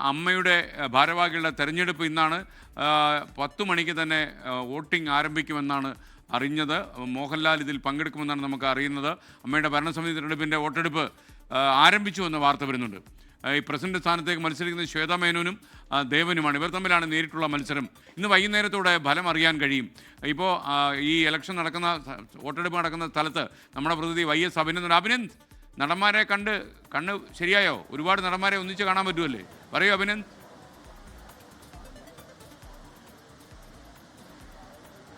അമ്മയുടെ ഭാരവാഹികളുടെ തെരഞ്ഞെടുപ്പ് ഇന്നാണ്. 10 മണിക്ക് തന്നെ വോട്ടിംഗ് ആരംഭിക്കുമെന്നാണ് അറിഞ്ഞത്. മോഹൻലാൽ ഇതിൽ പങ്കെടുക്കുമെന്നാണ് നമുക്ക് അറിയുന്നത്. അമ്മയുടെ ഭരണസമിതി തിരഞ്ഞെടുപ്പിൻ്റെ വോട്ടെടുപ്പ് ആരംഭിച്ചു എന്ന വാർത്ത വരുന്നുണ്ട്. ഈ പ്രസിഡന്റ് സ്ഥാനത്തേക്ക് മത്സരിക്കുന്നത് ശ്വേതാ മേനോനും ദേവനുമാണ്. ഇവർ തമ്മിലാണ് നേരിട്ടുള്ള മത്സരം. ഇന്ന് വൈകുന്നേരത്തോടെ ഫലം അറിയാൻ കഴിയും. ഇപ്പോൾ ഈ ഇലക്ഷൻ നടക്കുന്ന വോട്ടെടുപ്പ് നടക്കുന്ന സ്ഥലത്ത് നമ്മുടെ പ്രതിനിധി YS അഭിനന്ദ്. അഭിനന്ദ്, നടന്മാരെ കണ്ണ് ശരിയായോ? ഒരുപാട് നടന്മാരെ ഒന്നിച്ച് കാണാൻ പറ്റുമല്ലേ? പറയൂ Abhinand.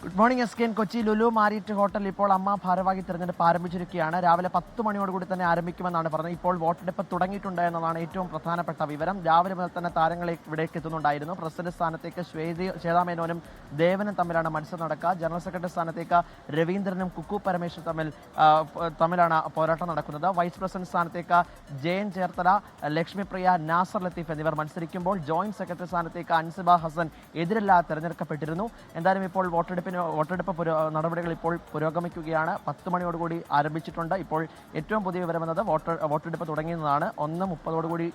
Good morning SKN. Kochi Lulu Marriott hotel ഇപ്പോൾ അമ്മ ഭാരവാഹി തെരഞ്ഞെടുപ്പ് ആരംഭിച്ചിരിക്കുകയാണ്. രാവിലെ 10 മണിയോടുകൂടി തന്നെ ആരംഭിക്കുമെന്നാണ് പറഞ്ഞത്. ഇപ്പോൾ വോട്ടെടുപ്പ് തുടങ്ങിയിട്ടുണ്ട് എന്നതാണ് ഏറ്റവും പ്രധാനപ്പെട്ട വിവരം. രാവിലെ മുതൽ തന്നെ താരങ്ങൾ ഇവിടേക്ക് എത്തുന്നുണ്ടായിരുന്നു. പ്രസിഡന്റ് സ്ഥാനത്തേക്ക് ശ്വേതാ മേനോനും ദേവനും തമ്മിലാണ് മത്സരം നടക്കുക. ജനറൽ സെക്രട്ടറി സ്ഥാനത്തേക്ക് രവീന്ദ്രനും കുക്കു പരമേശ്വർ തമ്മിലാണ് പോരാട്ടം നടക്കുന്നത്. വൈസ് പ്രസിഡന്റ് സ്ഥാനത്തേക്ക് ജയൻ ചേർത്തല, ലക്ഷ്മിപ്രിയ, നാസർ ലത്തീഫ് എന്നിവർ മത്സരിക്കുമ്പോൾ ജോയിന്റ് സെക്രട്ടറി സ്ഥാനത്തേക്ക് അൻസിബ ഹസൻ എതിരില്ലാതെ തെരഞ്ഞെടുക്കപ്പെട്ടിരുന്നു. എന്തായാലും ഇപ്പോൾ വോട്ടെടുപ്പ് നടപടികൾ ഇപ്പോൾ പുരോഗമിക്കുകയാണ്. 10 മണിയോടുകൂടി ആരംഭിച്ചിട്ടുണ്ട്. ഇപ്പോൾ ഏറ്റവും പുതിയ വിവരമെന്നത് വോട്ടെടുപ്പ് തുടങ്ങിയതാണ്. 1:30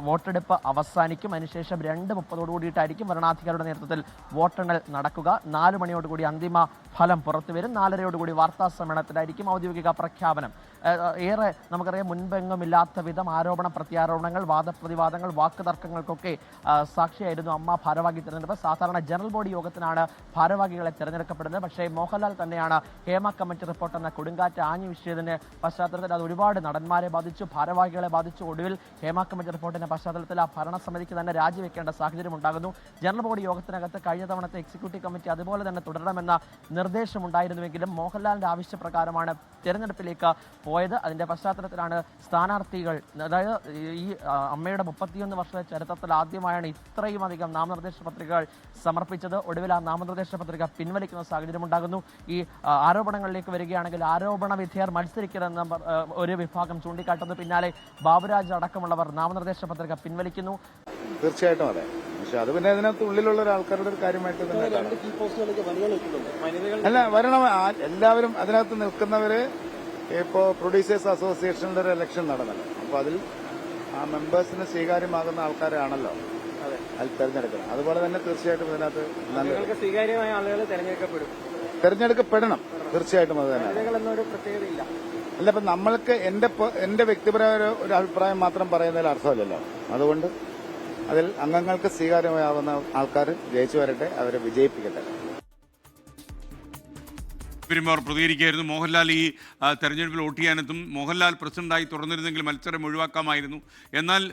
വോട്ടെടുപ്പ് അവസാനിക്കും. അതിനുശേഷം 2:30 കൂടിയിട്ടായിരിക്കും ഭരണാധികാരിയുടെ നേതൃത്വത്തിൽ വോട്ടെണ്ണൽ നടക്കുക. 4 മണിയോടുകൂടി അന്തിമ ഫലം പുറത്തുവരും. 4:30 വാർത്താ സമ്മേളനത്തിലായിരിക്കും ഔദ്യോഗിക പ്രഖ്യാപനം. ഏറെ നമുക്കറിയാം, മുൻപെങ്ങുമില്ലാത്ത വിധം ആരോപണ പ്രത്യാരോപണങ്ങൾ, വാദപ്രതിവാദങ്ങൾ, വാക്കുതർക്കങ്ങൾക്കൊക്കെ സാക്ഷിയായിരുന്നു അമ്മ ഭാരവാഹി തെരഞ്ഞെടുപ്പ്. സാധാരണ ജനറൽ ബോഡി യോഗത്തിനാണ് ഭാരവാഹികളെ തെരഞ്ഞെടുക്കപ്പെടുന്നത്. പക്ഷേ മോഹൻലാൽ തന്നെയാണ് ഹേമ കമ്മിറ്റി റിപ്പോർട്ട് എന്ന കൊടുങ്കാറ്റ് ആഞ്ഞു വീശിയതിന്റെ പശ്ചാത്തലത്തിൽ അത് ഒരുപാട് നടന്മാരെ ബാധിച്ചു, ഭാരവാഹികളെ ബാധിച്ചു. ഒടുവിൽ ഹേമ കമ്മിറ്റി റിപ്പോർട്ടിന്റെ പശ്ചാത്തലത്തിൽ ആ ഭരണസമിതിക്ക് തന്നെ രാജിവെക്കേണ്ട സാഹചര്യം ഉണ്ടാകുന്നു. ജനറൽ ബോഡി യോഗത്തിനകത്ത് കഴിഞ്ഞ തവണത്തെ എക്സിക്യൂട്ടീവ് കമ്മിറ്റി അതുപോലെ തന്നെ തുടരണമെന്ന നിർദ്ദേശമുണ്ടായിരുന്നുവെങ്കിലും മോഹൻലാലിന്റെ ആവശ്യപ്രകാരമാണ് തെരഞ്ഞെടുപ്പിലേക്ക് പോയത്. അതിന്റെ പശ്ചാത്തലത്തിലാണ് സ്ഥാനാർത്ഥികൾ, അതായത് ഈ അമ്മയുടെ 31 വർഷ ചരിത്രത്തിൽ ആദ്യമായാണ് ഇത്രയും അധികം നാമനിർദ്ദേശ പത്രികകൾ സമർപ്പിച്ചത്. ഒടുവിൽ ആ നാമനിർദ്ദേശ പത്രിക പിൻവലിക്കുന്ന സാഹചര്യം ഉണ്ടാകുന്നു. ഈ ആരോപണങ്ങളിലേക്ക് വരികയാണെങ്കിൽ ആരോപണ വിധേയർ മത്സരിക്കരുതെന്ന ഒരു വിഭാഗം ചൂണ്ടിക്കാട്ടുന്നു. പിന്നാലെ ബാബുരാജ് അടക്കമുള്ളവർ നാമനിർദ്ദേശ പത്രിക പിൻവലിക്കുന്നു. തീർച്ചയായിട്ടും അതെ. പക്ഷെ അത് പിന്നെ അതിനകത്ത് ഉള്ളിലുള്ള ഒരാൾക്കാരുടെ ഒരു കാര്യമായിട്ട് അല്ല, വരണം. എല്ലാവരും അതിനകത്ത് നിൽക്കുന്നവര് ഇപ്പോൾ പ്രൊഡ്യൂസേഴ്സ് അസോസിയേഷനിലെ ഒരു ഇലക്ഷൻ നടന്നല്ലോ. അപ്പോൾ അതിൽ ആ മെമ്പേഴ്സിന് സ്വീകാര്യമാകുന്ന ആൾക്കാരാണല്ലോ അതിൽ തെരഞ്ഞെടുക്കുന്നത്. അതുപോലെ തന്നെ തീർച്ചയായിട്ടും ഇതിനകത്ത് സ്വീകാര്യമായ ആളുകൾ തെരഞ്ഞെടുക്കപ്പെടണം. തീർച്ചയായിട്ടും അത് തന്നെ. അല്ല, ഇപ്പം നമ്മൾക്ക് എന്റെ വ്യക്തിപരമായ ഒരു അഭിപ്രായം മാത്രം പറയുന്നതിൽ അർത്ഥമില്ലല്ലോ. അതുകൊണ്ട് അതിൽ അംഗങ്ങൾക്ക് സ്വീകാര്യമാകുന്ന ആൾക്കാർ ജയിച്ചു വരട്ടെ, അവരെ വിജയിപ്പിക്കട്ടെ. അവർ പ്രതികരിക്കുകയായിരുന്നു. മോഹൻലാൽ ഈ തെരഞ്ഞെടുപ്പിൽ വോട്ട് ചെയ്യാനെത്തും. മോഹൻലാൽ പ്രസിഡന്റായി തുടർന്നിരുന്നെങ്കിൽ മത്സരം ഒഴിവാക്കാമായിരുന്നു. എന്നാൽ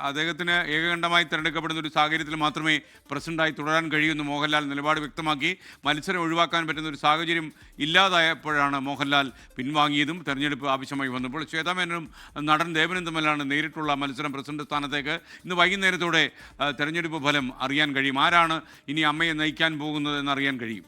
അദ്ദേഹത്തിന് ഏകകണ്ഠമായി തിരഞ്ഞെടുക്കപ്പെടുന്ന ഒരു സാഹചര്യത്തിൽ മാത്രമേ പ്രസിഡന്റായി തുടരാൻ കഴിയൂന്ന് മോഹൻലാൽ നിലപാട് വ്യക്തമാക്കി. മത്സരം ഒഴിവാക്കാൻ പറ്റുന്ന ഒരു സാഹചര്യം ഇല്ലാതായപ്പോഴാണ് മോഹൻലാൽ പിൻവാങ്ങിയതും തെരഞ്ഞെടുപ്പ് ആവശ്യമായി വന്നപ്പോൾ. ശ്വേതാ മേനോനും നടൻ ദേവനും തമ്മിലാണ് നേരിട്ടുള്ള മത്സരം പ്രസിഡന്റ് സ്ഥാനത്തേക്ക്. ഇന്ന് വൈകുന്നേരത്തോടെ തെരഞ്ഞെടുപ്പ് ഫലം അറിയാൻ കഴിയും. ആരാണ് ഇനി അമ്മയെ നയിക്കാൻ പോകുന്നത് എന്നറിയാൻ കഴിയും.